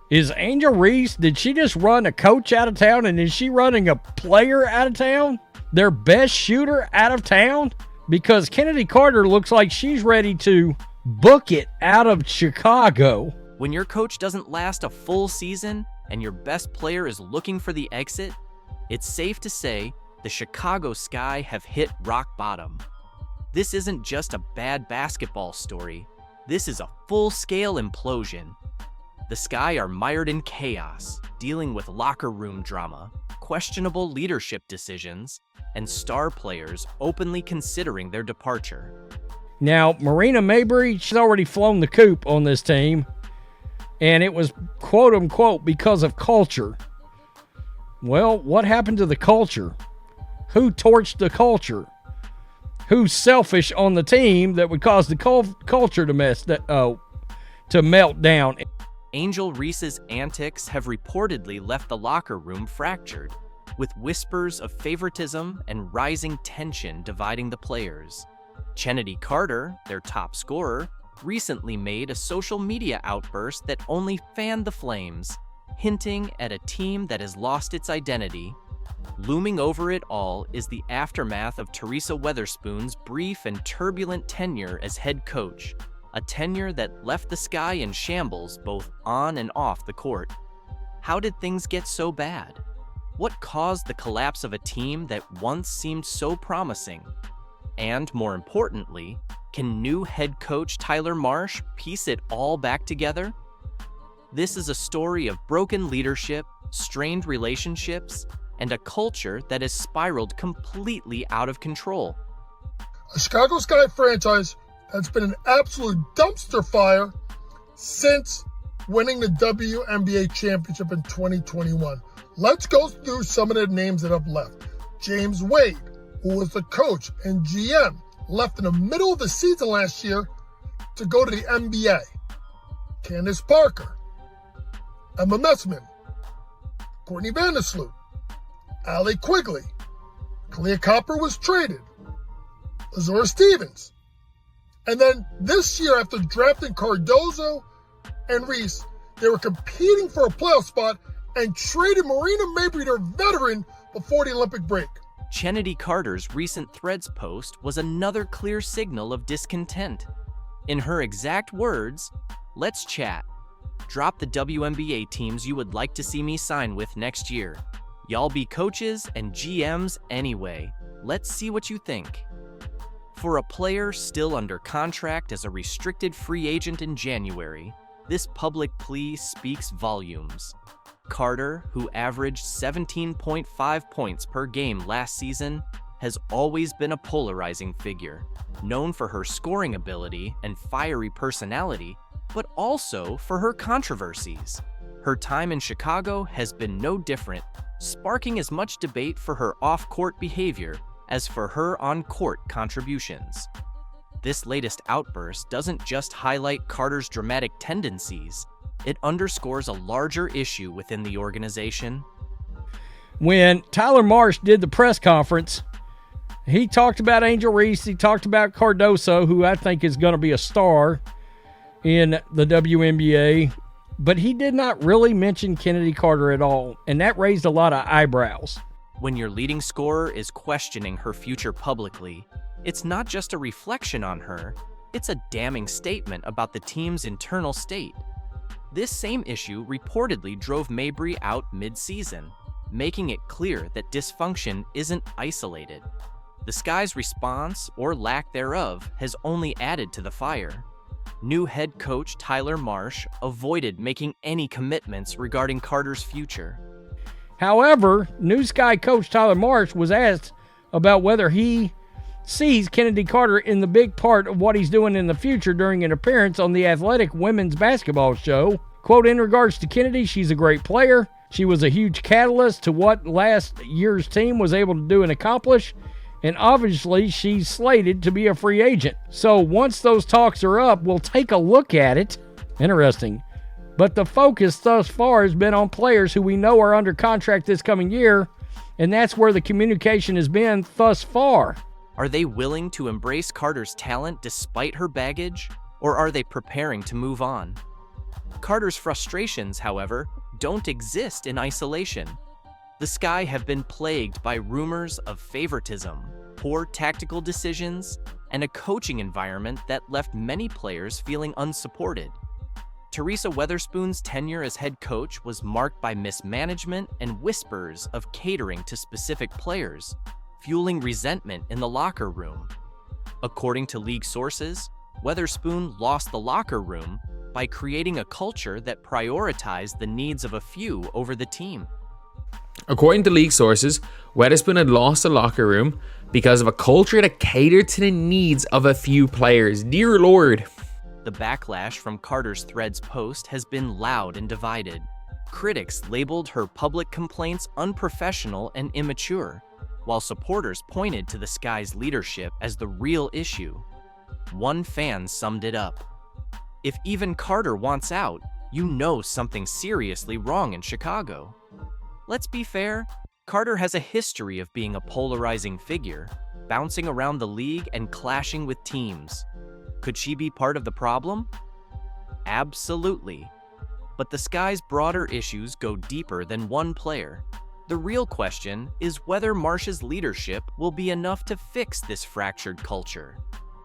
Is Angel Reese, did she just run a coach out of town, and is she running a player out of town? Their best shooter out of town? Because Chennedy Carter looks like she's ready to book it out of Chicago. When your coach doesn't last a full season and your best player is looking for the exit, it's safe to say the Chicago Sky have hit rock bottom. This isn't just a bad basketball story. This is a full-scale implosion. The Sky are mired in chaos, dealing with locker room drama, questionable leadership decisions, and star players openly considering their departure. Now, Marina Mabrey, she's already flown the coop on this team, and it was quote-unquote because of culture. Well, what happened to the culture? Who torched the culture? Who's selfish on the team that would cause the culture to melt down? Angel Reese's antics have reportedly left the locker room fractured, with whispers of favoritism and rising tension dividing the players. Chennedy Carter, their top scorer, recently made a social media outburst that only fanned the flames, hinting at a team that has lost its identity. Looming over it all is the aftermath of Teresa Weatherspoon's brief and turbulent tenure as head coach, a tenure that left the Sky in shambles both on and off the court. How did things get so bad? What caused the collapse of a team that once seemed so promising? And more importantly, can new head coach Tyler Marsh piece it all back together? This is a story of broken leadership, strained relationships, and a culture that has spiraled completely out of control. A Chicago Sky franchise that's been an absolute dumpster fire since winning the WNBA championship in 2021. Let's go through some of the names that have left. James Wade, who was the coach and GM, left in the middle of the season last year to go to the NBA. Candace Parker, Emma Messman, Courtney Vandersloot, Allie Quigley, Kalia Copper was traded, Lazura Stevens. And then this year, after drafting Cardozo and Reese, they were competing for a playoff spot and traded Marina Mabrey, their veteran, before the Olympic break. Chennedy Carter's recent Threads post was another clear signal of discontent. In her exact words, "Let's chat. Drop the WNBA teams you would like to see me sign with next year. Y'all be coaches and GMs anyway. Let's see what you think." For a player still under contract as a restricted free agent in January, this public plea speaks volumes. Carter, who averaged 17.5 points per game last season, has always been a polarizing figure, known for her scoring ability and fiery personality, but also for her controversies. Her time in Chicago has been no different, sparking as much debate for her off-court behavior as for her on-court contributions. This latest outburst doesn't just highlight Carter's dramatic tendencies, it underscores a larger issue within the organization. When Tyler Marsh did the press conference, he talked about Angel Reese, he talked about Cardoso, who I think is going to be a star in the WNBA, but he did not really mention Chennedy Carter at all, and that raised a lot of eyebrows. When your leading scorer is questioning her future publicly, it's not just a reflection on her, it's a damning statement about the team's internal state. This same issue reportedly drove Mabrey out mid-season, making it clear that dysfunction isn't isolated. The Sky's response, or lack thereof, has only added to the fire. New head coach Tyler Marsh avoided making any commitments regarding Carter's future. However, new Sky coach Tyler Marsh was asked about whether he sees Chennedy Carter in the big part of what he's doing in the future during an appearance on the Athletic Women's Basketball Show. Quote, "In regards to Chennedy, she's a great player. She was a huge catalyst to what last year's team was able to do and accomplish. And obviously, she's slated to be a free agent. So once those talks are up, we'll take a look at it." Interesting. But the focus thus far has been on players who we know are under contract this coming year, and that's where the communication has been thus far. Are they willing to embrace Carter's talent despite her baggage, or are they preparing to move on? Carter's frustrations, however, don't exist in isolation. The Sky have been plagued by rumors of favoritism, poor tactical decisions, and a coaching environment that left many players feeling unsupported. Teresa Weatherspoon's tenure as head coach was marked by mismanagement and whispers of catering to specific players, fueling resentment in the locker room. According to league sources, Weatherspoon lost the locker room by creating a culture that prioritized the needs of a few over the team. According to league sources, Weatherspoon had lost the locker room because of a culture that catered to the needs of a few players. Dear Lord. The backlash from Carter's Threads post has been loud and divided. Critics labeled her public complaints unprofessional and immature, while supporters pointed to the Sky's leadership as the real issue. One fan summed it up: "If even Carter wants out, you know something's seriously wrong in Chicago." Let's be fair, Carter has a history of being a polarizing figure, bouncing around the league and clashing with teams. Could she be part of the problem? Absolutely. But the Sky's broader issues go deeper than one player. The real question is whether Marsh's leadership will be enough to fix this fractured culture.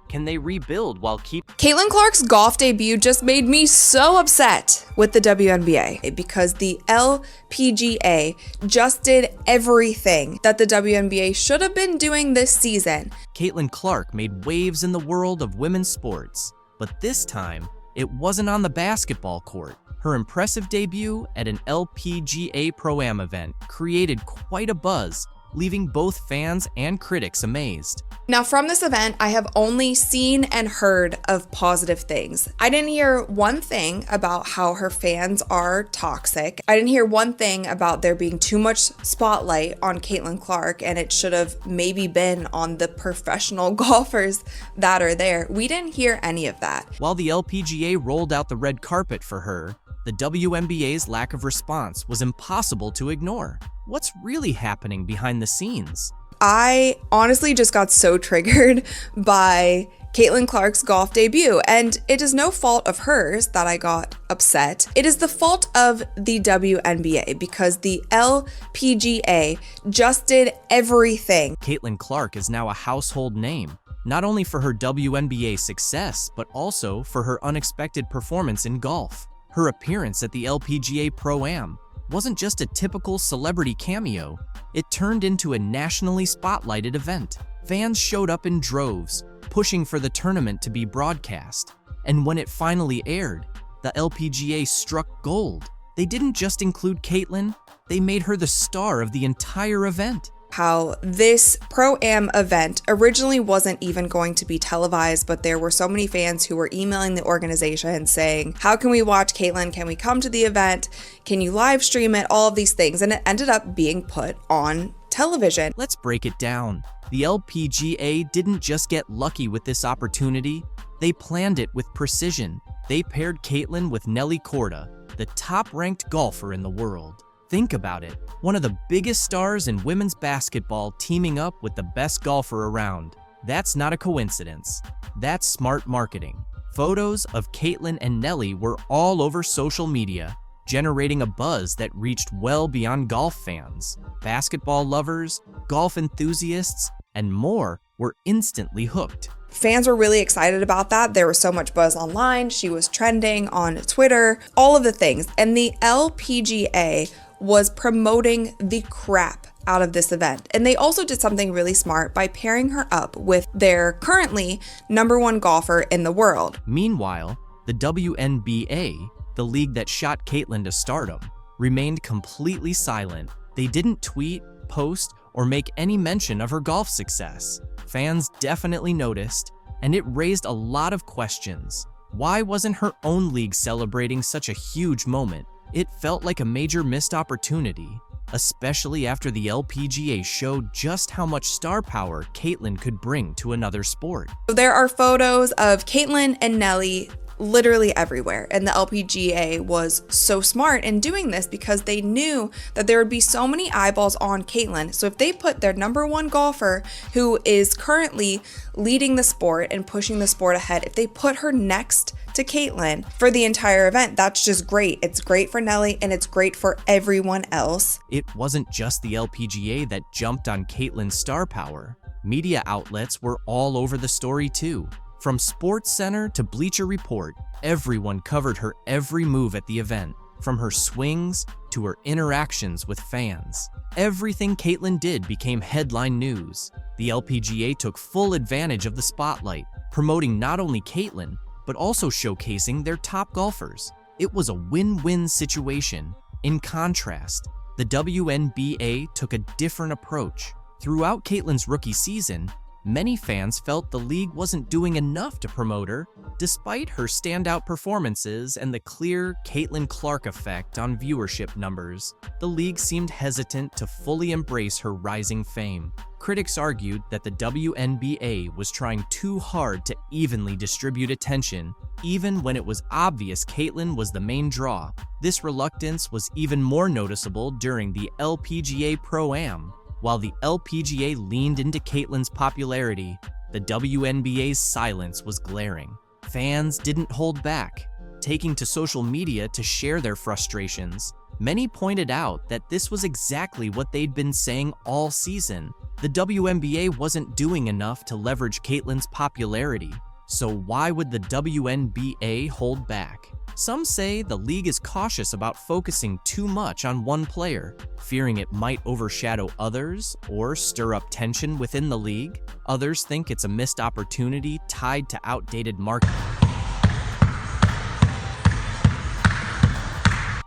Can they rebuild while Caitlin Clark's golf debut just made me so upset with the WNBA because the LPGA just did everything that the WNBA should have been doing this season. Caitlin Clark made waves in the world of women's sports, but this time, it wasn't on the basketball court. Her impressive debut at an LPGA Pro-Am event created quite a buzz, leaving both fans and critics amazed. Now, from this event, I have only seen and heard of positive things. I didn't hear one thing about how her fans are toxic. I didn't hear one thing about there being too much spotlight on Caitlin Clark and it should have maybe been on the professional golfers that are there. We didn't hear any of that. While the LPGA rolled out the red carpet for her, the WNBA's lack of response was impossible to ignore. What's really happening behind the scenes? I honestly just got so triggered by Caitlin Clark's golf debut, and it is no fault of hers that I got upset. It is the fault of the WNBA because the LPGA just did everything. Caitlin Clark is now a household name, not only for her WNBA success, but also for her unexpected performance in golf. Her appearance at the LPGA Pro-Am wasn't just a typical celebrity cameo, it turned into a nationally spotlighted event. Fans showed up in droves, pushing for the tournament to be broadcast. And when it finally aired, the LPGA struck gold. They didn't just include Caitlin, they made her the star of the entire event. How this Pro-Am event originally wasn't even going to be televised, but there were so many fans who were emailing the organization saying, how can we watch Caitlin? Can we come to the event? Can you live stream it? All of these things. And it ended up being put on television. Let's break it down. The LPGA didn't just get lucky with this opportunity, they planned it with precision. They paired Caitlin with Nelly Korda, the top-ranked golfer in the world. Think about it, one of the biggest stars in women's basketball teaming up with the best golfer around. That's not a coincidence. That's smart marketing. Photos of Caitlin and Nelly were all over social media, generating a buzz that reached well beyond golf fans. Basketball lovers, golf enthusiasts, and more were instantly hooked. Fans were really excited about that. There was so much buzz online. She was trending on Twitter, all of the things. And the LPGA was promoting the crap out of this event. And they also did something really smart by pairing her up with their currently #1 golfer in the world. Meanwhile, the WNBA, the league that shot Caitlin to stardom, remained completely silent. They didn't tweet, post, or make any mention of her golf success. Fans definitely noticed, and it raised a lot of questions. Why wasn't her own league celebrating such a huge moment? It felt like a major missed opportunity, especially after the LPGA showed just how much star power Caitlin could bring to another sport. So there are photos of Caitlin and Nelly literally everywhere, and the LPGA was so smart in doing this because they knew that there would be so many eyeballs on Caitlin. So if they put their #1 golfer, who is currently leading the sport and pushing the sport ahead, if they put her next to Caitlyn for the entire event. That's just great. It's great for Nelly and it's great for everyone else. It wasn't just the LPGA that jumped on Caitlyn's star power. Media outlets were all over the story too. From SportsCenter to Bleacher Report, everyone covered her every move at the event, from her swings to her interactions with fans. Everything Caitlyn did became headline news. The LPGA took full advantage of the spotlight, promoting not only Caitlyn, but also showcasing their top golfers. It was a win-win situation. In contrast, the WNBA took a different approach. Throughout Caitlyn's rookie season, many fans felt the league wasn't doing enough to promote her, despite her standout performances and the clear Caitlyn Clark effect on viewership numbers. The league seemed hesitant to fully embrace her rising fame. Critics argued that the WNBA was trying too hard to evenly distribute attention, even when it was obvious Caitlyn was the main draw. This reluctance was even more noticeable during the LPGA Pro-Am. While the LPGA leaned into Caitlyn's popularity, the WNBA's silence was glaring. Fans didn't hold back, taking to social media to share their frustrations. Many pointed out that this was exactly what they'd been saying all season. The WNBA wasn't doing enough to leverage Caitlyn's popularity, so why would the WNBA hold back? Some say the league is cautious about focusing too much on one player, fearing it might overshadow others or stir up tension within the league. Others think it's a missed opportunity tied to outdated marketing.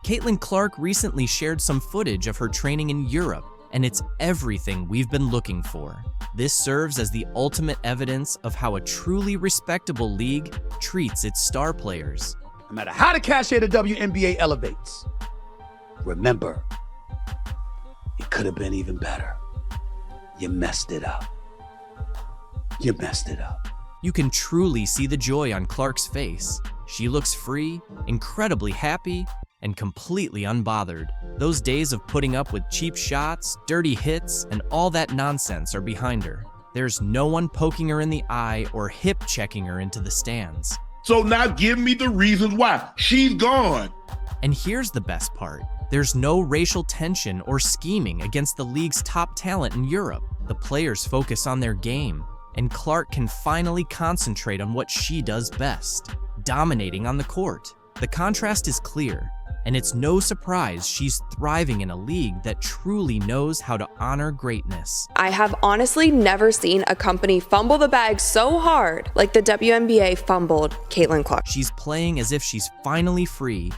Caitlyn Clark recently shared some footage of her training in Europe, and it's everything we've been looking for. This serves as the ultimate evidence of how a truly respectable league treats its star players. No matter how the cachet of the WNBA elevates, remember, it could have been even better. You messed it up. You messed it up. You can truly see the joy on Clark's face. She looks free, incredibly happy, and completely unbothered. Those days of putting up with cheap shots, dirty hits, and all that nonsense are behind her. There's no one poking her in the eye or hip-checking her into the stands. So now give me the reasons why. She's gone. And here's the best part. There's no racial tension or scheming against the league's top talent in Europe. The players focus on their game, and Clark can finally concentrate on what she does best, dominating on the court. The contrast is clear, and it's no surprise she's thriving in a league that truly knows how to honor greatness. I have honestly never seen a company fumble the bag so hard like the WNBA fumbled Caitlyn Clark. She's playing as if she's finally free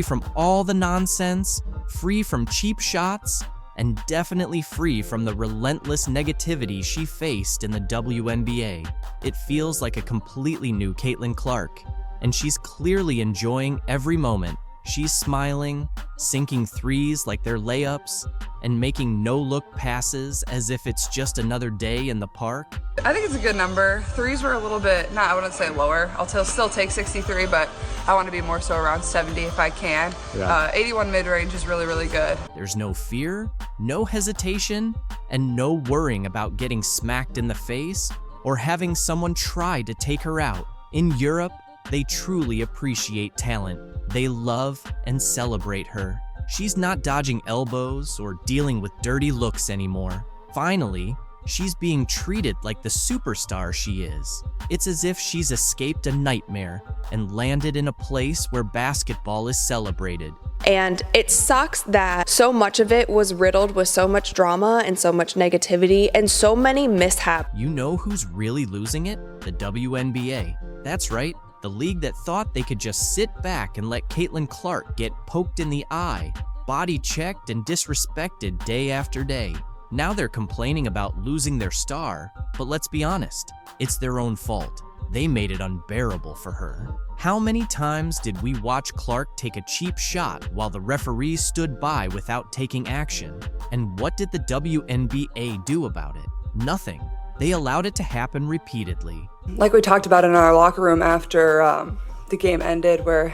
from all the nonsense, free from cheap shots, and definitely free from the relentless negativity she faced in the WNBA. It feels like a completely new Caitlyn Clark, and she's clearly enjoying every moment. She's smiling, sinking threes like they're layups, and making no-look passes as if it's just another day in the park. I think it's a good number. Threes were a little bit, I wouldn't say lower. I'll still take 63, but I want to be more so around 70 if I can. Yeah. 81 mid-range is really, really good. There's no fear, no hesitation, and no worrying about getting smacked in the face or having someone try to take her out. In Europe, they truly appreciate talent. They love and celebrate her. She's not dodging elbows or dealing with dirty looks anymore. Finally, she's being treated like the superstar she is. It's as if she's escaped a nightmare and landed in a place where basketball is celebrated. And it sucks that so much of it was riddled with so much drama and so much negativity and so many mishaps. You know who's really losing it? The WNBA. That's right. The league that thought they could just sit back and let Caitlyn Clark get poked in the eye, body checked and disrespected day after day. Now they're complaining about losing their star, but let's be honest, it's their own fault. They made it unbearable for her. How many times did we watch Clark take a cheap shot while the referees stood by without taking action? And what did the WNBA do about it? Nothing. They allowed it to happen repeatedly. Like we talked about in our locker room after the game ended, where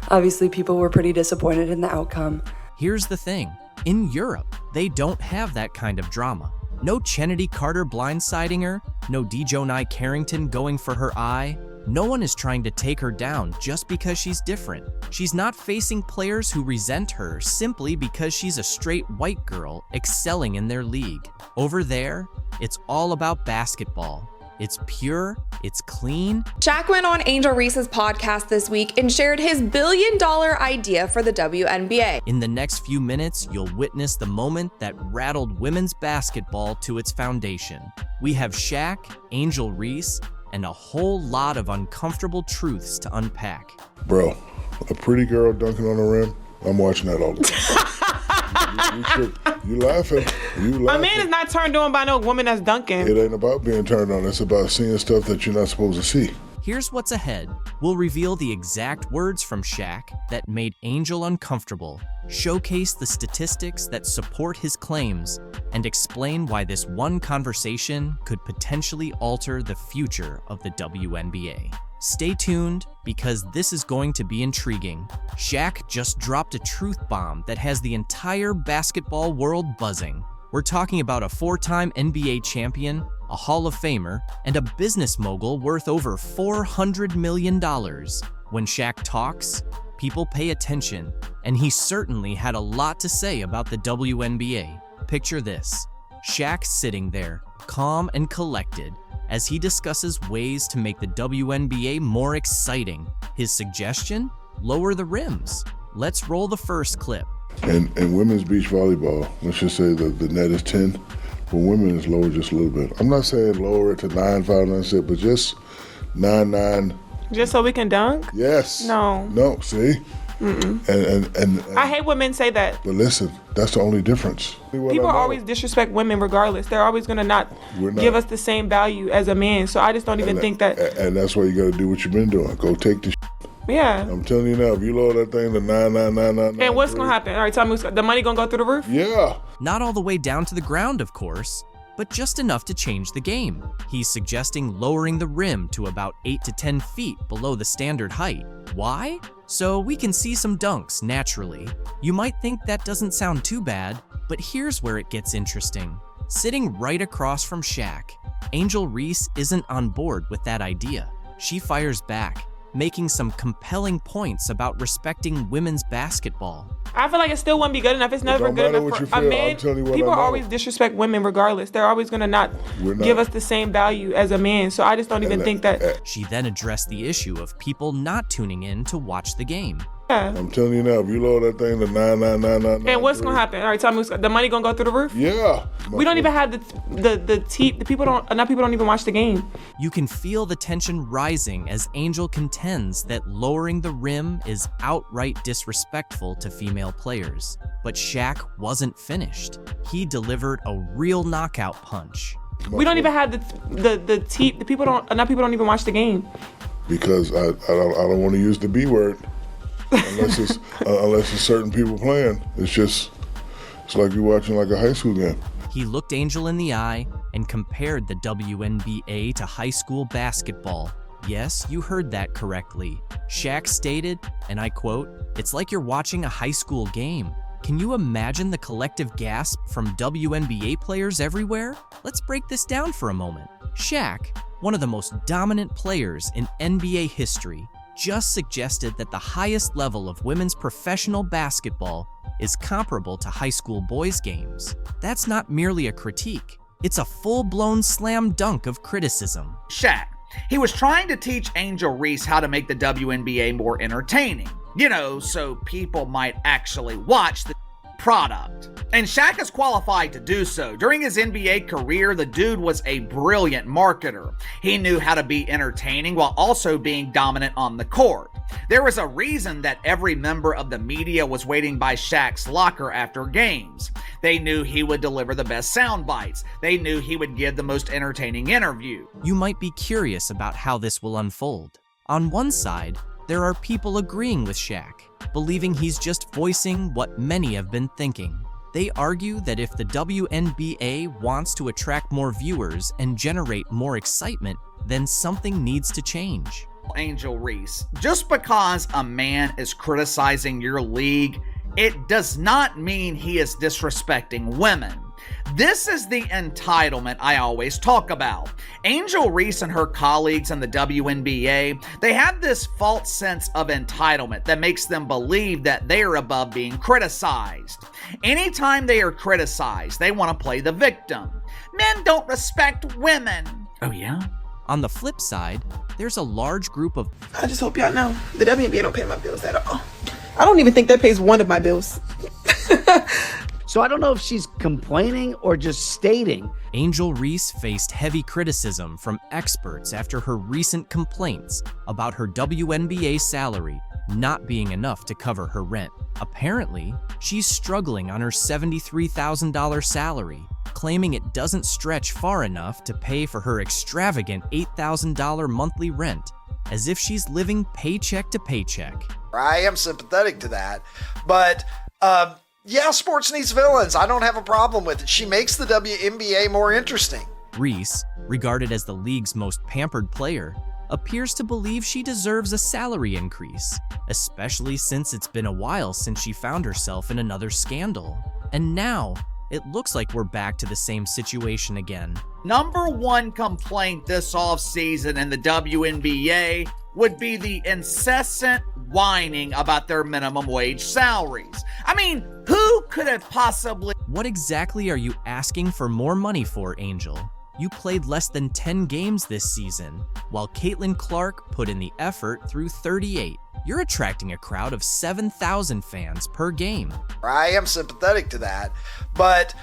obviously people were pretty disappointed in the outcome. Here's the thing. In Europe, they don't have that kind of drama. No Chennedy Carter blindsiding her, no Dejonai Carrington going for her eye, No one is trying to take her down just because she's different. She's not facing players who resent her simply because she's a straight white girl excelling in their league. Over there, it's all about basketball. It's pure, it's clean. Shaq went on Angel Reese's podcast this week and shared his billion-dollar idea for the WNBA. In the next few minutes, you'll witness the moment that rattled women's basketball to its foundation. We have Shaq, Angel Reese, and a whole lot of uncomfortable truths to unpack. Bro, a pretty girl dunking on the rim, I'm watching that all the time. You laughing. A man is not turned on by no woman that's dunking. It ain't about being turned on. It's about seeing stuff that you're not supposed to see. Here's what's ahead. We'll reveal the exact words from Shaq that made Angel uncomfortable, showcase the statistics that support his claims, and explain why this one conversation could potentially alter the future of the WNBA. Stay tuned, because this is going to be intriguing. Shaq just dropped a truth bomb that has the entire basketball world buzzing. We're talking about a 4-time NBA champion, a Hall of Famer, and a business mogul worth over $400 million. When Shaq talks, people pay attention, and he certainly had a lot to say about the WNBA. Picture this: Shaq sitting there, calm and collected, as he discusses ways to make the WNBA more exciting. His suggestion? Lower the rims. Let's roll the first clip. And women's beach volleyball, let's just say that the net is 10. For women, it's lower just a little bit. I'm not saying lower it to 9, 5, 9, 6, but just 9, 9. Just so we can dunk? Yes. No. No, see? And I hate when men say that. But listen, that's the only difference. People always disrespect women regardless. They're always going to not give us the same value as a man. So I just don't even think that. And that's why you got to do what you've been doing. Go take the Yeah. I'm telling you now, if you lower that thing to 9. And what's going to happen? All right, tell me, the money going to go through the roof? Yeah. Not all the way down to the ground, of course, but just enough to change the game. He's suggesting lowering the rim to about 8 to 10 feet below the standard height. Why? So we can see some dunks naturally. You might think that doesn't sound too bad, but here's where it gets interesting. Sitting right across from Shaq, Angel Reese isn't on board with that idea. She fires back, making some compelling points about respecting women's basketball. I feel like it still wouldn't be good enough. It's never good enough for a man. People always disrespect women regardless. They're always going to not give us the same value as a man. So I just don't even think that. She then addressed the issue of people not tuning in to watch the game. Yeah. I'm telling you now, if you lower that thing to 9. And what's going to happen? All right, tell me, the money going to go through the roof? Yeah. We don't even have the people don't even watch the game. You can feel the tension rising as Angel contends that lowering the rim is outright disrespectful to female players. But Shaq wasn't finished. He delivered a real knockout punch. We don't even have the people don't even watch the game. Because I don't want to use the B word. Unless it's certain people playing. It's like you're watching like a high school game. He looked Angel in the eye and compared the WNBA to high school basketball. Yes, you heard that correctly. Shaq stated, and I quote, "It's like you're watching a high school game." Can you imagine the collective gasp from WNBA players everywhere? Let's break this down for a moment. Shaq, one of the most dominant players in NBA history, just suggested that the highest level of women's professional basketball is comparable to high school boys' games. That's not merely a critique. It's a full-blown slam dunk of criticism. Shaq, he was trying to teach Angel Reese how to make the WNBA more entertaining. So people might actually watch the product. And Shaq is qualified to do so. During his NBA career, the dude was a brilliant marketer. He knew how to be entertaining while also being dominant on the court. There was a reason that every member of the media was waiting by Shaq's locker after games. They knew he would deliver the best sound bites. They knew he would give the most entertaining interview. You might be curious about how this will unfold. On one side, there are people agreeing with Shaq, believing he's just voicing what many have been thinking. They argue that if the WNBA wants to attract more viewers and generate more excitement, then something needs to change. Angel Reese, just because a man is criticizing your league, it does not mean he is disrespecting women. This is the entitlement I always talk about. Angel Reese and her colleagues in the WNBA, they have this false sense of entitlement that makes them believe that they are above being criticized. Anytime they are criticized, they want to play the victim. Men don't respect women. Oh yeah? On the flip side, there's a large group of... I just hope y'all know, the WNBA don't pay my bills at all. I don't even think that pays one of my bills. So I don't know if she's complaining or just stating. Angel Reese faced heavy criticism from experts after her recent complaints about her WNBA salary not being enough to cover her rent. Apparently, she's struggling on her $73,000 salary, claiming it doesn't stretch far enough to pay for her extravagant $8,000 monthly rent, as if she's living paycheck to paycheck. I am sympathetic to that, but yeah, sports needs villains. I don't have a problem with it. She makes the WNBA more interesting. Reese, regarded as the league's most pampered player, appears to believe she deserves a salary increase, especially since it's been a while since she found herself in another scandal. And now, it looks like we're back to the same situation again. Number one complaint this offseason in the WNBA would be the incessant whining about their minimum wage salaries. I mean, who could have possibly... What exactly are you asking for more money for, Angel? You played less than 10 games this season, while Caitlin Clark put in the effort through 38. You're attracting a crowd of 7,000 fans per game. I am sympathetic to that, but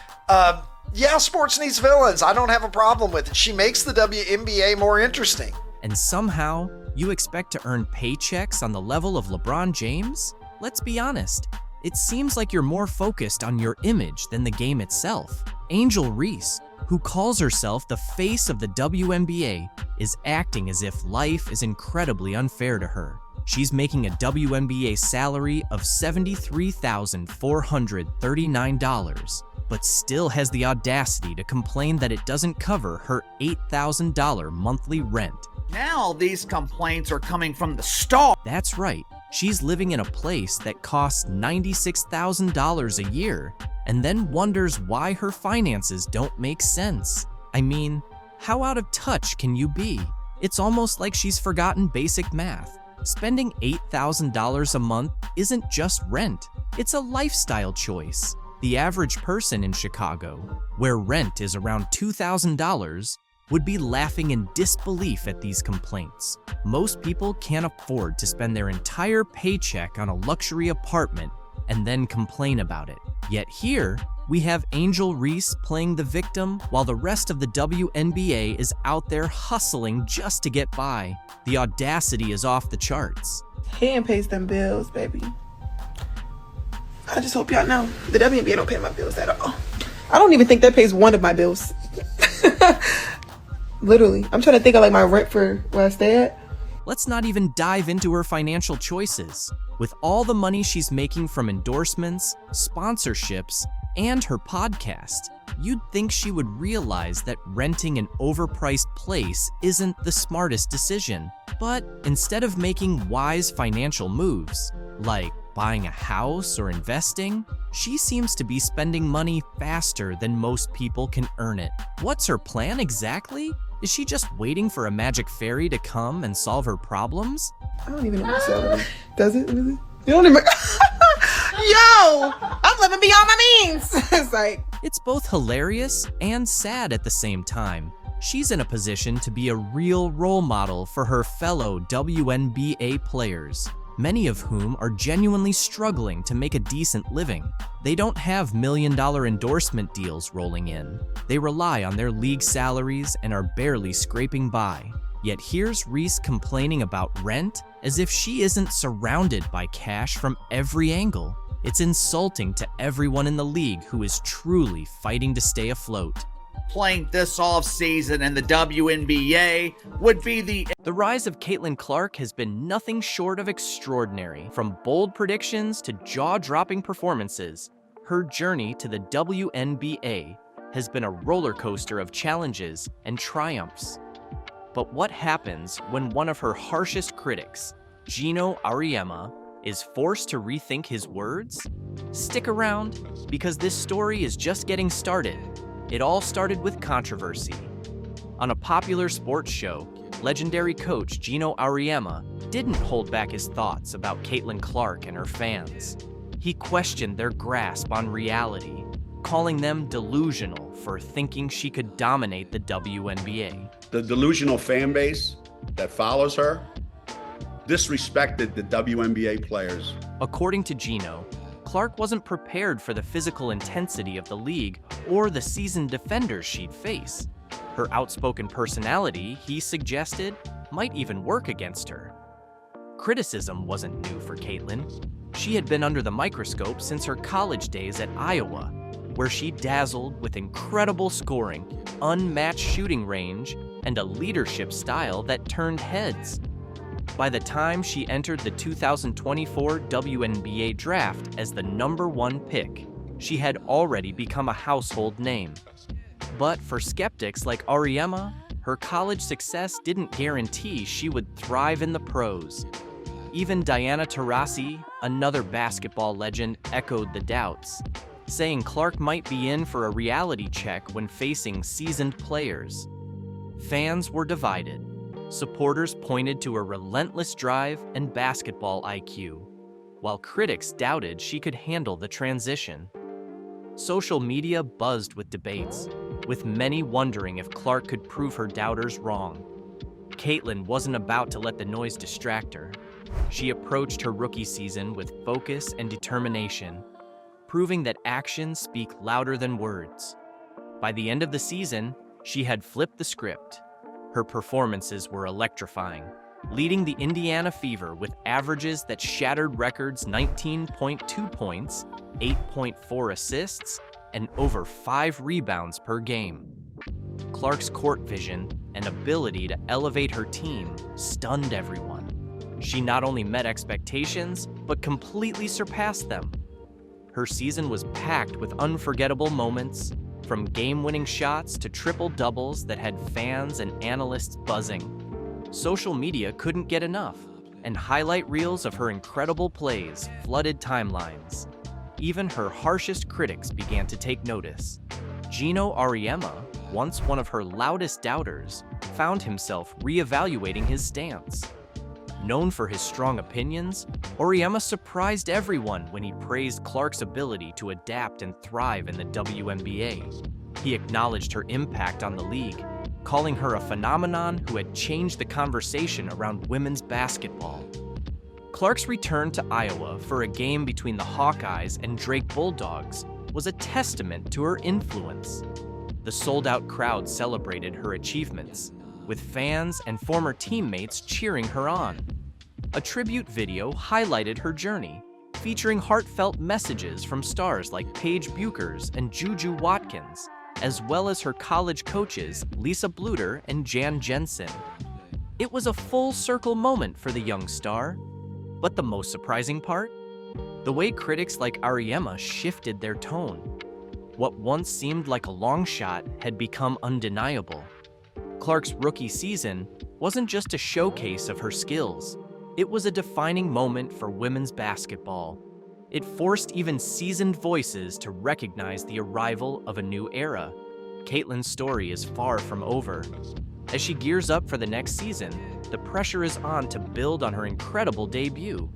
yeah, sports needs villains. I don't have a problem with it. She makes the WNBA more interesting. And somehow, you expect to earn paychecks on the level of LeBron James? Let's be honest, it seems like you're more focused on your image than the game itself. Angel Reese, who calls herself the face of the WNBA, is acting as if life is incredibly unfair to her. She's making a WNBA salary of $73,439, but still has the audacity to complain that it doesn't cover her $8,000 monthly rent. Now these complaints are coming from the star. That's right. She's living in a place that costs $96,000 a year, and then wonders why her finances don't make sense. I mean, how out of touch can you be? It's almost like she's forgotten basic math. Spending $8,000 a month isn't just rent, it's a lifestyle choice. The average person in Chicago, where rent is around $2,000, would be laughing in disbelief at these complaints. Most people can't afford to spend their entire paycheck on a luxury apartment and then complain about it. Yet here, we have Angel Reese playing the victim while the rest of the WNBA is out there hustling just to get by. The audacity is off the charts. Hand pays them bills, baby. I just hope y'all know, the WNBA don't pay my bills at all. I don't even think that pays one of my bills. Literally. I'm trying to think of like my rent for where I stay at. Let's not even dive into her financial choices. With all the money she's making from endorsements, sponsorships, and her podcast, you'd think she would realize that renting an overpriced place isn't the smartest decision. But instead of making wise financial moves, like buying a house or investing, she seems to be spending money faster than most people can earn it. What's her plan exactly? Is she just waiting for a magic fairy to come and solve her problems? I don't even know what to say. Does it really? You don't even... Yo! I'm living beyond my means! It's like... It's both hilarious and sad at the same time. She's in a position to be a real role model for her fellow WNBA players, many of whom are genuinely struggling to make a decent living. They don't have million-dollar endorsement deals rolling in. They rely on their league salaries and are barely scraping by. Yet here's Reese complaining about rent as if she isn't surrounded by cash from every angle. It's insulting to everyone in the league who is truly fighting to stay afloat. Playing this offseason in the WNBA would be the rise of Caitlin Clark has been nothing short of extraordinary. From bold predictions to jaw-dropping performances, her journey to the WNBA has been a roller coaster of challenges and triumphs. But what happens when one of her harshest critics, Gino Auriemma, is forced to rethink his words? Stick around, because this story is just getting started. It all started with controversy. On a popular sports show, legendary coach Gino Auriemma didn't hold back his thoughts about Caitlin Clark and her fans. He questioned their grasp on reality, calling them delusional for thinking she could dominate the WNBA. The delusional fan base that follows her disrespected the WNBA players. According to Gino, Clark wasn't prepared for the physical intensity of the league or the seasoned defenders she'd face. Her outspoken personality, he suggested, might even work against her. Criticism wasn't new for Caitlin. She had been under the microscope since her college days at Iowa, where she dazzled with incredible scoring, unmatched shooting range, and a leadership style that turned heads. By the time she entered the 2024 WNBA draft as the #1 pick, she had already become a household name. But for skeptics like Auriemma, her college success didn't guarantee she would thrive in the pros. Even Diana Taurasi, another basketball legend, echoed the doubts, saying Clark might be in for a reality check when facing seasoned players. Fans were divided. Supporters pointed to her relentless drive and basketball IQ, while critics doubted she could handle the transition. Social media buzzed with debates, with many wondering if Clark could prove her doubters wrong. Caitlin wasn't about to let the noise distract her. She approached her rookie season with focus and determination, proving that actions speak louder than words. By the end of the season, she had flipped the script. Her performances were electrifying, leading the Indiana Fever with averages that shattered records: 19.2 points, 8.4 assists, and over 5 rebounds per game. Clark's court vision and ability to elevate her team stunned everyone. She not only met expectations, but completely surpassed them. Her season was packed with unforgettable moments, from game-winning shots to triple-doubles that had fans and analysts buzzing. Social media couldn't get enough, and highlight reels of her incredible plays flooded timelines. Even her harshest critics began to take notice. Gino Auriemma, once one of her loudest doubters, found himself reevaluating his stance. Known for his strong opinions, Auriemma surprised everyone when he praised Clark's ability to adapt and thrive in the WNBA. He acknowledged her impact on the league, calling her a phenomenon who had changed the conversation around women's basketball. Clark's return to Iowa for a game between the Hawkeyes and Drake Bulldogs was a testament to her influence. The sold-out crowd celebrated her achievements, with fans and former teammates cheering her on. A tribute video highlighted her journey, featuring heartfelt messages from stars like Paige Buchers and Juju Watkins, as well as her college coaches Lisa Bluter and Jan Jensen. It was a full-circle moment for the young star. But the most surprising part? The way critics like Auriemma shifted their tone. What once seemed like a long shot had become undeniable. Clark's rookie season wasn't just a showcase of her skills. It was a defining moment for women's basketball. It forced even seasoned voices to recognize the arrival of a new era. Caitlin's story is far from over. As she gears up for the next season, the pressure is on to build on her incredible debut.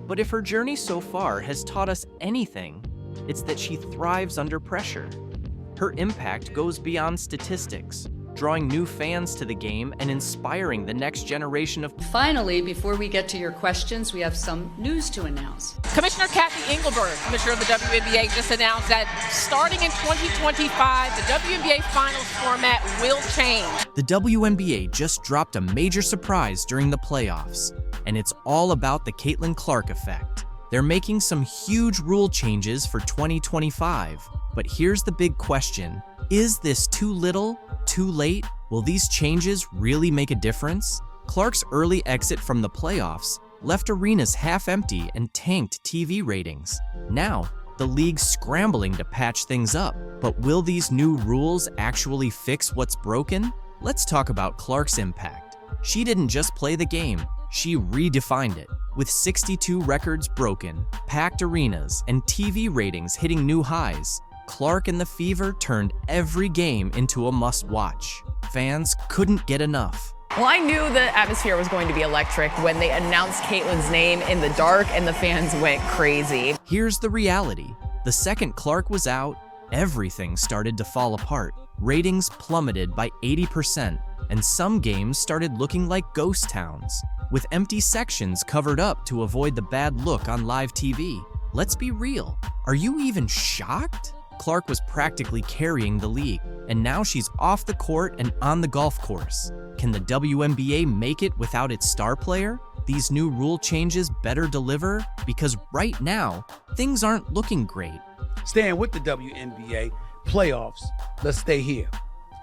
But if her journey so far has taught us anything, it's that she thrives under pressure. Her impact goes beyond statistics, drawing new fans to the game and inspiring the next generation of... Finally, before we get to your questions, we have some news to announce. Commissioner Kathy Engelberg, Commissioner of the WNBA, just announced that starting in 2025, the WNBA Finals format will change. The WNBA just dropped a major surprise during the playoffs, and it's all about the Caitlin Clark effect. They're making some huge rule changes for 2025, but here's the big question. Is this too little? Too late? Will these changes really make a difference? Clark's early exit from the playoffs left arenas half empty and tanked TV ratings. Now, the league's scrambling to patch things up. But will these new rules actually fix what's broken? Let's talk about Clark's impact. She didn't just play the game, she redefined it. With 62 records broken, packed arenas, and TV ratings hitting new highs, Clark and the Fever turned every game into a must-watch. Fans couldn't get enough. Well, I knew the atmosphere was going to be electric when they announced Caitlin's name in the dark and the fans went crazy. Here's the reality. The second Clark was out, everything started to fall apart. Ratings plummeted by 80%, and some games started looking like ghost towns, with empty sections covered up to avoid the bad look on live TV. Let's be real. Are you even shocked? Clark was practically carrying the league, and now she's off the court and on the golf course. Can the WNBA make it without its star player? These new rule changes better deliver? Because right now, things aren't looking great. Staying with the WNBA, playoffs, let's stay here.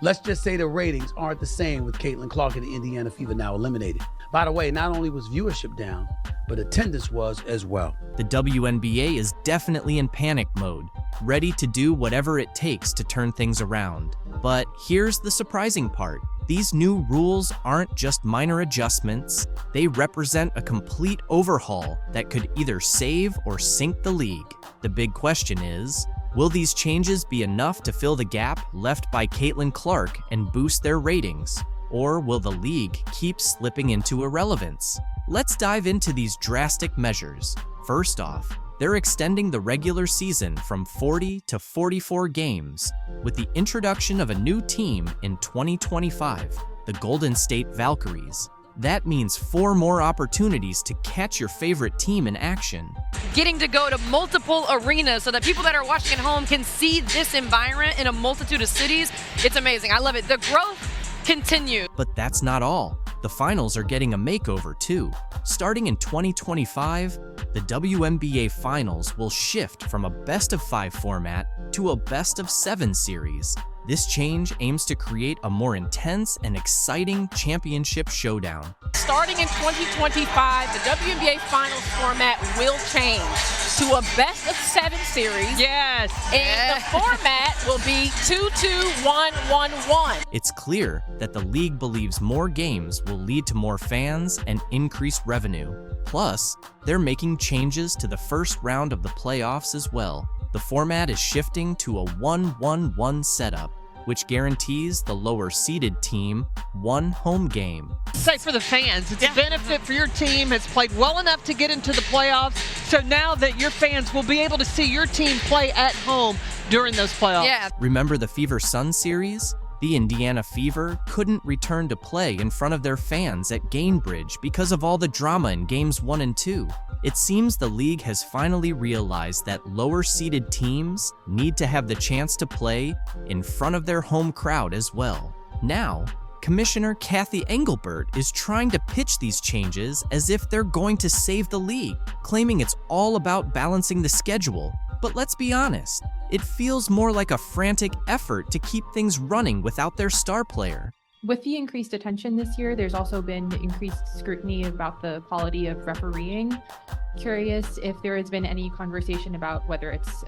Let's just say the ratings aren't the same with Caitlin Clark and the Indiana Fever now eliminated. By the way, not only was viewership down, but attendance was as well. The WNBA is definitely in panic mode, ready to do whatever it takes to turn things around. But here's the surprising part. These new rules aren't just minor adjustments, they represent a complete overhaul that could either save or sink the league. The big question is, will these changes be enough to fill the gap left by Caitlin Clark and boost their ratings? Or will the league keep slipping into irrelevance? Let's dive into these drastic measures. First off, they're extending the regular season from 40 to 44 games, with the introduction of a new team in 2025, the Golden State Valkyries. That means 4 more opportunities to catch your favorite team in action. Getting to go to multiple arenas so that people that are watching at home can see this environment in a multitude of cities. It's amazing. I love it. The growth continues. But that's not all. The finals are getting a makeover too. Starting in 2025, the WNBA Finals will shift from a best-of-5 format to a best-of-7 series. This change aims to create a more intense and exciting championship showdown. Starting in 2025, the WNBA Finals format will change to a best-of-7 series. Yes. And the format will be 2-2-1-1-1. It's clear that the league believes more games will lead to more fans and increased revenue. Plus, they're making changes to the first round of the playoffs as well. The format is shifting to a 1-1-1 setup, which guarantees the lower-seeded team one home game. Say for the fans, it's a benefit for your team. It's played well enough to get into the playoffs. So now that your fans will be able to see your team play at home during those playoffs. Yeah. Remember the Fever Sun series? The Indiana Fever couldn't return to play in front of their fans at Gainbridge because of all the drama in Games 1 and 2. It seems the league has finally realized that lower-seeded teams need to have the chance to play in front of their home crowd as well. Now, Commissioner Kathy Engelbert is trying to pitch these changes as if they're going to save the league, claiming it's all about balancing the schedule. But let's be honest, it feels more like a frantic effort to keep things running without their star player. With the increased attention this year, there's also been increased scrutiny about the quality of refereeing. Curious if there has been any conversation about whether it's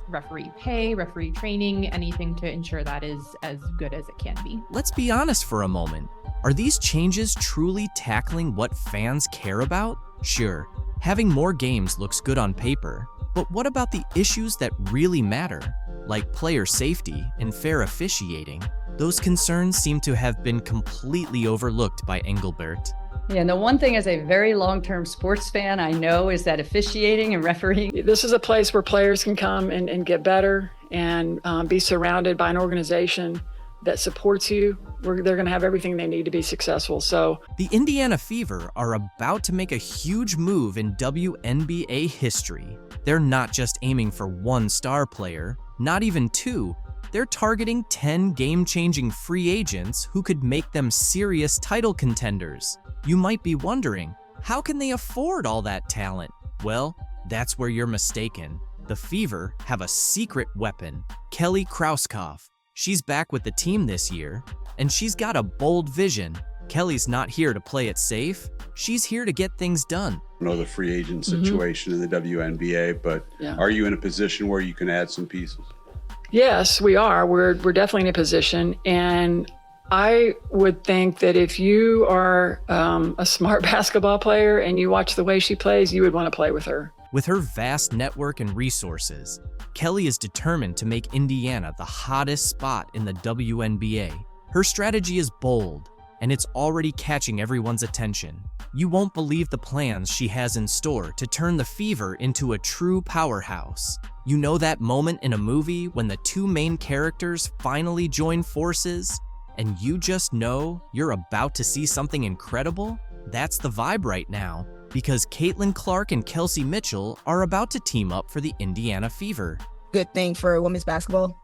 referee pay, referee training, anything to ensure that is as good as it can be. Let's be honest for a moment. Are these changes truly tackling what fans care about? Sure, having more games looks good on paper, but what about the issues that really matter, like player safety and fair officiating? Those concerns seem to have been completely overlooked by Engelbert. Yeah, and the one thing as a very long-term sports fan I know is that officiating and refereeing. This is a place where players can come and get better and be surrounded by an organization that supports you. They're going to have everything they need to be successful. So the Indiana Fever are about to make a huge move in WNBA history. They're not just aiming for one star player, not even 2. They're targeting 10 game-changing free agents who could make them serious title contenders. You might be wondering, how can they afford all that talent? Well, that's where you're mistaken. The Fever have a secret weapon, Kelly Krauskopf. She's back with the team this year, and she's got a bold vision. Kelly's not here to play it safe. She's here to get things done. I know the free agent situation in the WNBA, but are you in a position where you can add some pieces? yes, we are. We're definitely in a position. And I would think that if you are a smart basketball player and you watch the way she plays, you would want to play with her. With her vast network and resources, Kelly is determined to make Indiana the hottest spot in the WNBA. Her strategy is bold, and it's already catching everyone's attention. You won't believe the plans she has in store to turn the Fever into a true powerhouse. You know that moment in a movie when the two main characters finally join forces, and you just know you're about to see something incredible? That's the vibe right now, because Caitlin Clark and Kelsey Mitchell are about to team up for the Indiana Fever. Good thing for women's basketball.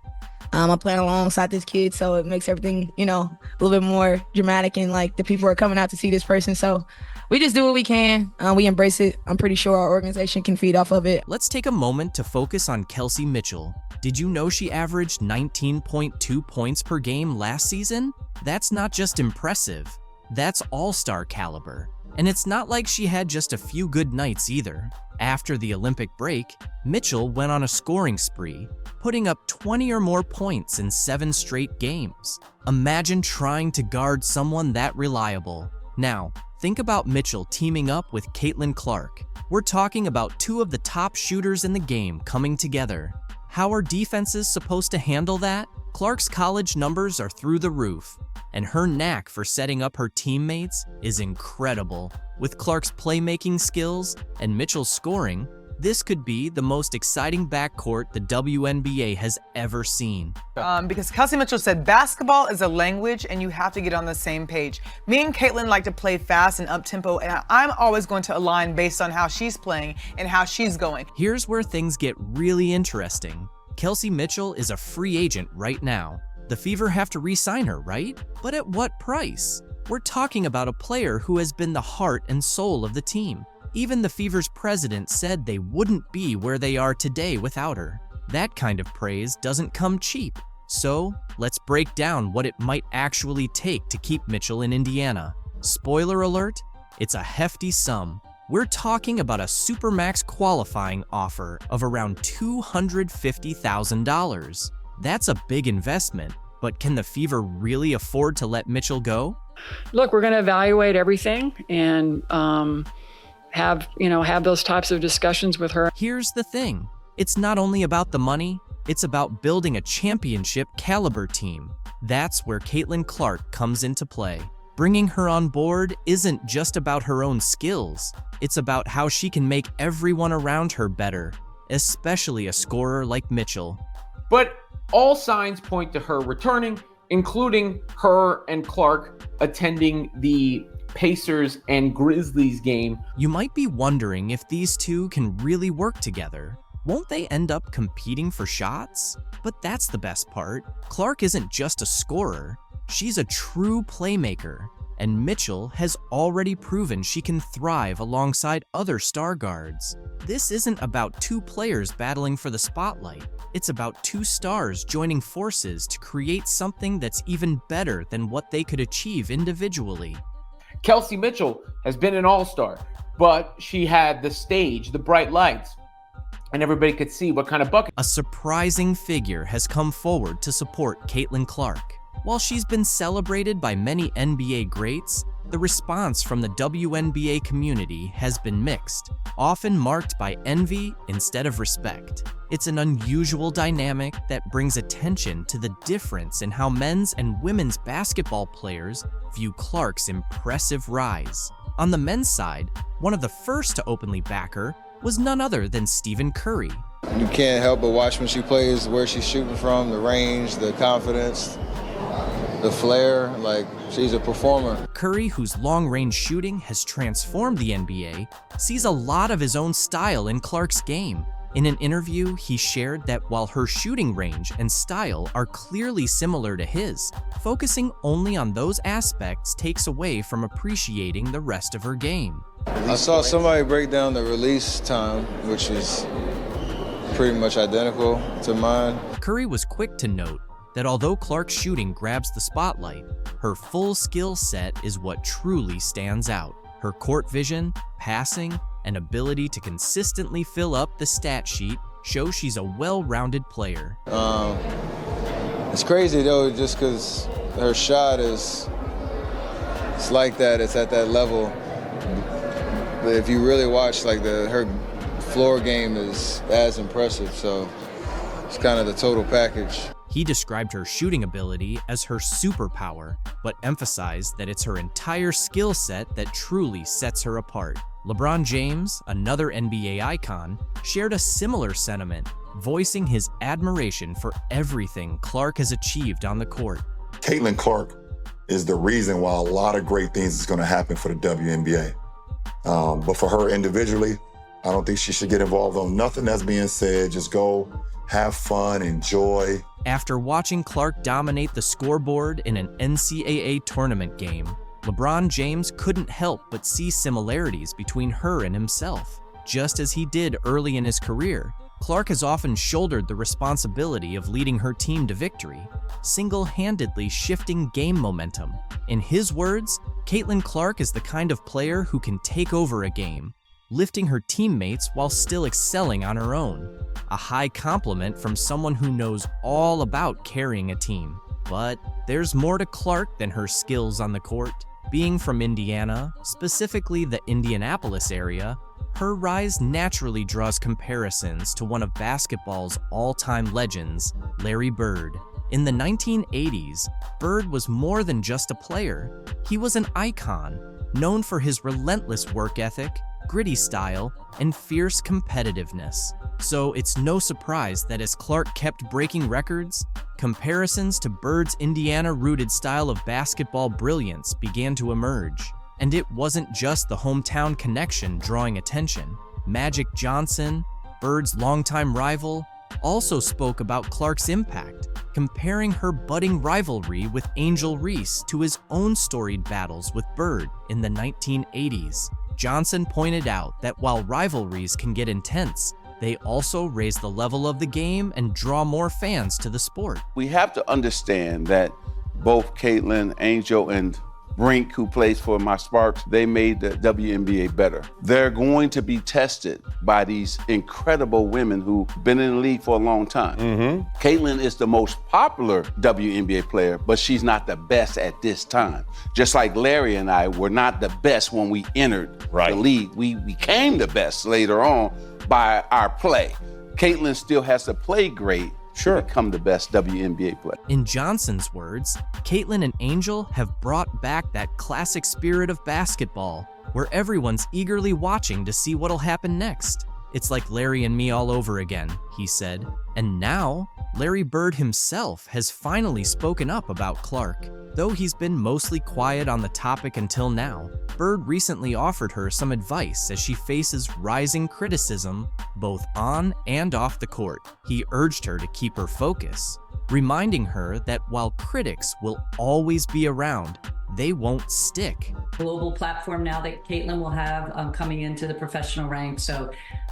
I'm playing alongside this kid, so it makes everything, a little bit more dramatic, and like the people are coming out to see this person. So we just do what we can. We embrace it. I'm pretty sure our organization can feed off of it. Let's take a moment to focus on Kelsey Mitchell. Did you know she averaged 19.2 points per game last season? That's not just impressive. That's all-star caliber. And it's not like she had just a few good nights either. After the Olympic break, Mitchell went on a scoring spree, putting up 20 or more points in 7 straight games. Imagine trying to guard someone that reliable. Now, think about Mitchell teaming up with Caitlin Clark. We're talking about two of the top shooters in the game coming together. How are defenses supposed to handle that? Clark's college numbers are through the roof, and her knack for setting up her teammates is incredible. With Clark's playmaking skills and Mitchell's scoring, this could be the most exciting backcourt the WNBA has ever seen. Because Kelsey Mitchell said basketball is a language and you have to get on the same page. Me and Caitlin like to play fast and up-tempo, and I'm always going to align based on how she's playing and how she's going. Here's where things get really interesting. Kelsey Mitchell is a free agent right now. The Fever have to re-sign her, right? But at what price? We're talking about a player who has been the heart and soul of the team. Even the Fever's president said they wouldn't be where they are today without her. That kind of praise doesn't come cheap. So, let's break down what it might actually take to keep Mitchell in Indiana. Spoiler alert, it's a hefty sum. We're talking about a Supermax qualifying offer of around $250,000. That's a big investment, but can the Fever really afford to let Mitchell go? Look, we're going to evaluate everything and have those types of discussions with her. Here's the thing. It's not only about the money, it's about building a championship caliber team. That's where Caitlin Clark comes into play. Bringing her on board isn't just about her own skills. It's about how she can make everyone around her better, especially a scorer like Mitchell. But all signs point to her returning, including her and Clark attending the Pacers and Grizzlies game. You might be wondering if these two can really work together. Won't they end up competing for shots? But that's the best part. Clark isn't just a scorer. She's a true playmaker, and Mitchell has already proven she can thrive alongside other star guards. This isn't about two players battling for the spotlight. It's about two stars joining forces to create something that's even better than what they could achieve individually. Kelsey Mitchell has been an all-star, but she had the stage, the bright lights, and everybody could see what kind of bucket. A surprising figure has come forward to support Caitlin Clark. While she's been celebrated by many NBA greats, the response from the WNBA community has been mixed, often marked by envy instead of respect. It's an unusual dynamic that brings attention to the difference in how men's and women's basketball players view Clark's impressive rise. On the men's side, one of the first to openly back her was none other than Stephen Curry. You can't help but watch when she plays, where she's shooting from, the range, the confidence, the flair, like she's a performer. Curry, whose long-range shooting has transformed the NBA, sees a lot of his own style in Clark's game. In an interview, he shared that while her shooting range and style are clearly similar to his, focusing only on those aspects takes away from appreciating the rest of her game. I saw somebody break down the release time, which is pretty much identical to mine. Curry was quick to note that although Clark's shooting grabs the spotlight, her full skill set is what truly stands out. Her court vision, passing, and ability to consistently fill up the stat sheet show she's a well-rounded player. It's crazy though, just because her shot it's like that, it's at that level. But if you really watch like her floor game is as impressive. So it's kind of the total package. He described her shooting ability as her superpower, but emphasized that it's her entire skill set that truly sets her apart. LeBron James, another NBA icon, shared a similar sentiment, voicing his admiration for everything Clark has achieved on the court. Caitlin Clark is the reason why a lot of great things is going to happen for the WNBA. But for her individually, I don't think she should get involved on nothing that's being said. Just go, have fun, enjoy. After watching Clark dominate the scoreboard in an NCAA tournament game, LeBron James couldn't help but see similarities between her and himself. Just as he did early in his career, Clark has often shouldered the responsibility of leading her team to victory, single-handedly shifting game momentum. In his words, Caitlin Clark is the kind of player who can take over a game, lifting her teammates while still excelling on her own. A high compliment from someone who knows all about carrying a team. But there's more to Clark than her skills on the court. Being from Indiana, specifically the Indianapolis area, her rise naturally draws comparisons to one of basketball's all-time legends, Larry Bird. In the 1980s, Bird was more than just a player. He was an icon, known for his relentless work ethic, gritty style, and fierce competitiveness. So it's no surprise that as Clark kept breaking records, comparisons to Bird's Indiana-rooted style of basketball brilliance began to emerge. And it wasn't just the hometown connection drawing attention. Magic Johnson, Bird's longtime rival, also spoke about Clark's impact, comparing her budding rivalry with Angel Reese to his own storied battles with Bird in the 1980s. Johnson pointed out that while rivalries can get intense, they also raise the level of the game and draw more fans to the sport. We have to understand that both Caitlin, Angel, and Brink, who plays for my Sparks, they made the WNBA better. They're going to be tested by these incredible women who've been in the league for a long time. Caitlin is the most popular WNBA player, but she's not the best at this time. Just like Larry and I were not the best when we entered the league. We became the best later on by our play. Caitlin still has to play great to become the best WNBA player. In Johnson's words, Caitlin and Angel have brought back that classic spirit of basketball, where everyone's eagerly watching to see what'll happen next. It's like Larry and me all over again, he said. And now, Larry Bird himself has finally spoken up about Clark. Though he's been mostly quiet on the topic until now, Bird recently offered her some advice as she faces rising criticism both on and off the court. He urged her to keep her focus, reminding her that while critics will always be around, they won't stick. Global platform now that Caitlin will have coming into the professional ranks, so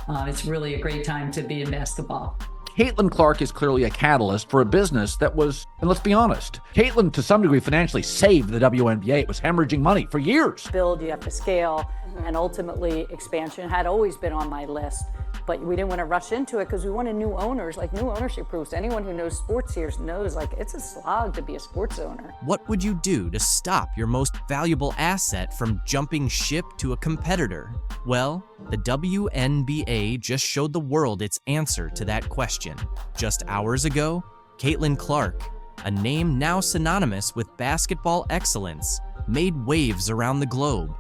it's really a great time to be in basketball. Caitlin Clark is clearly a catalyst for a business that was, and let's be honest, Caitlin to some degree financially saved the WNBA. It was hemorrhaging money for years. Build, you have to scale, and ultimately expansion had always been on my list. But we didn't want to rush into it because we wanted new owners, like new ownership groups. Anyone who knows sports here knows like it's a slog to be a sports owner. What would you do to stop your most valuable asset from jumping ship to a competitor? Well, the WNBA just showed the world its answer to that question. Just hours ago, Caitlin Clark, a name now synonymous with basketball excellence, made waves around the globe.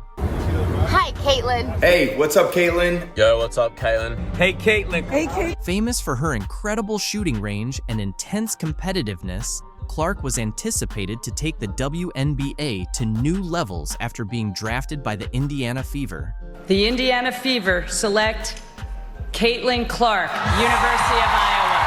Hi, Caitlin. Hey, what's up, Caitlin? Yo, what's up, Caitlin? Hey, Caitlin. Hey, Caitlin. Famous for her incredible shooting range and intense competitiveness, Clark was anticipated to take the WNBA to new levels after being drafted by the Indiana Fever. The Indiana Fever select Caitlin Clark, University of Iowa.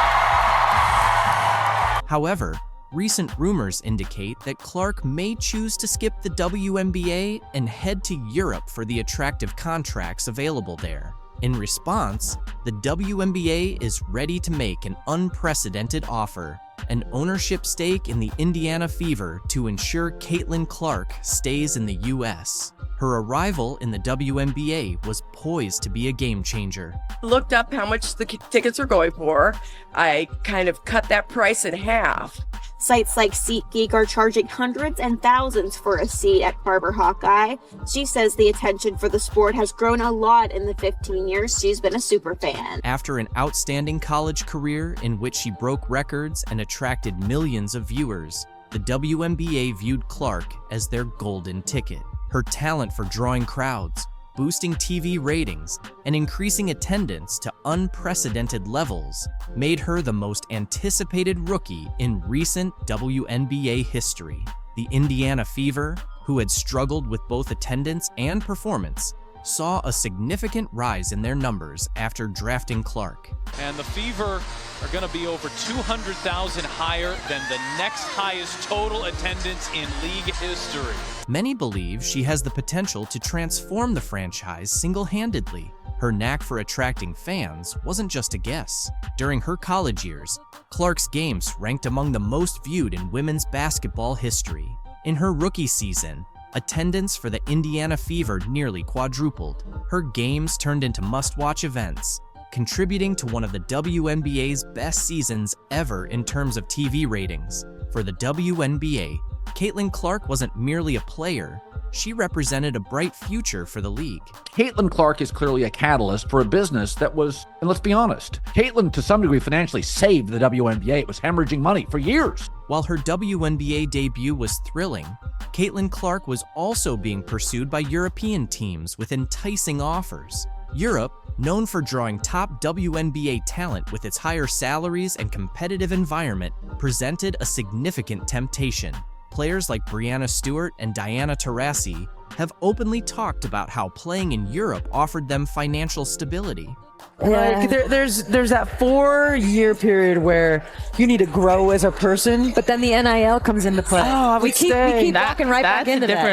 However, recent rumors indicate that Clark may choose to skip the WNBA and head to Europe for the attractive contracts available there. In response, the WNBA is ready to make an unprecedented offer, an ownership stake in the Indiana Fever to ensure Caitlin Clark stays in the U.S. Her arrival in the WNBA was poised to be a game changer. Looked up how much the tickets are going for. I kind of cut that price in half Sites like SeatGeek are charging hundreds and thousands for a seat at Barber Hawkeye. She says the attention for the sport has grown a lot in the 15 years she's been a super fan. After an outstanding college career in which she broke records and attracted millions of viewers, the WNBA viewed Clark as their golden ticket. Her talent for drawing crowds, boosting TV ratings, and increasing attendance to unprecedented levels made her the most anticipated rookie in recent WNBA history. The Indiana Fever, who had struggled with both attendance and performance, saw a significant rise in their numbers after drafting Clark. And the Fever are going to be over 200,000 higher than the next highest total attendance in league history. Many believe she has the potential to transform the franchise single-handedly. Her knack for attracting fans wasn't just a guess. During her college years, Clark's games ranked among the most viewed in women's basketball history. In her rookie season, attendance for the Indiana Fever nearly quadrupled. Her games turned into must-watch events, contributing to one of the WNBA's best seasons ever in terms of TV ratings. For the WNBA, Caitlin Clark wasn't merely a player, she represented a bright future for the league. Caitlin Clark is clearly a catalyst for a business that was, and let's be honest, Caitlin to some degree financially saved the WNBA. It was hemorrhaging money for years. While her WNBA debut was thrilling, Caitlin Clark was also being pursued by European teams with enticing offers. Europe, known for drawing top WNBA talent with its higher salaries and competitive environment, presented a significant temptation. Players like Breanna Stewart and Diana Taurasi have openly talked about how playing in Europe offered them financial stability. Like there's that 4-year period where you need to grow as a person, but then the NIL comes into play. Oh, we keep walking right back into that.